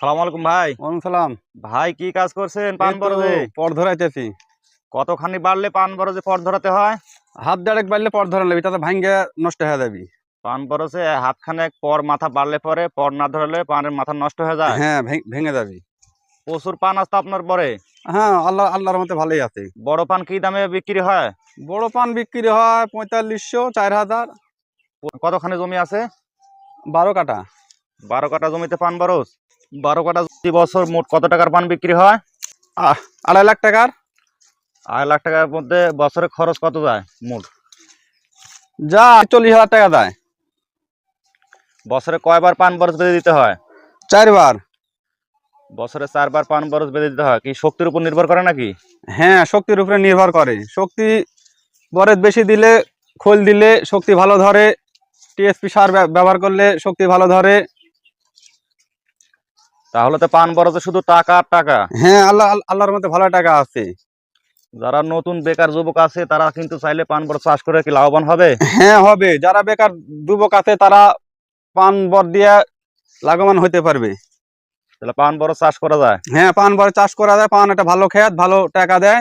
সালাম আলাইকুম ভাই। ওয়ালাইকুম সালাম। ভাই কি কাজ করছেন? পান বরজে পর ধরাইতেছি। কতখানি বাড়লে পান বরজে পট ধরাতে হয়? হাত দেড়েক বাড়লে পর ধরা লাগবে, তাতে ভাঙ্গে নষ্ট হয়ে যাবি। পান বরজে হাতখানেক পর মাথা বাড়লে পরে পর না ধরলে পানের মাথা নষ্ট হয়ে যায়। হ্যাঁ, ভেঙে যাবি। প্রচুর পান আসতো আপনার পরে। হ্যাঁ, আল্লাহর মতে ভালোই আছে। বড় পান কি দামে বিক্রি হয়? বড় পান বিক্রি হয় 4500, 4000। কতখানি জমি আছে? 12 কাঠা। 12 কাঠা জমিতে পান বরজ। 12 কাঠা প্রতি বছর মোট কত টাকার পান বিক্রি হয়? 2.5 লাখ টাকার। 2.5 লাখ টাকার মধ্যে বছরে খরচ কত যায় মোট? যা 40,000 টাকা দেয়। বছরে কয়বার পান বরজ বেঁধে দিতে হয়? 4 বার। বছরে 4 বার পান বরজ বেঁধে দিতে হয়। কি শক্তির উপর নির্ভর করে নাকি? হ্যাঁ, শক্তির উপরে নির্ভর করে। শক্তি বরজ বেশি দিলে, খোল দিলে শক্তি ভালো ধরে। টিএসপি সার ব্যবহার করলে শক্তি ভালো ধরে। তাহলে তো পান বরজে শুধু টাকা আর টাকা। হ্যাঁ, আল্লাহর মতে ভালো টাকা আছে। যারা নতুন বেকার যুবক আছে তারা কিন্তু চাইলে পান বরজ চাষ করে কি লাভবান হবে? হ্যাঁ, হবে। যারা বেকার যুবক আছে তারা পান বর দিয়ে লাভবান হতে পারবে। তাহলে পান বরজ চাষ করা যায়। হ্যাঁ, পান বর চাষ করা যায়। পান একটা ভালো খেত, ভালো টাকা দেয়।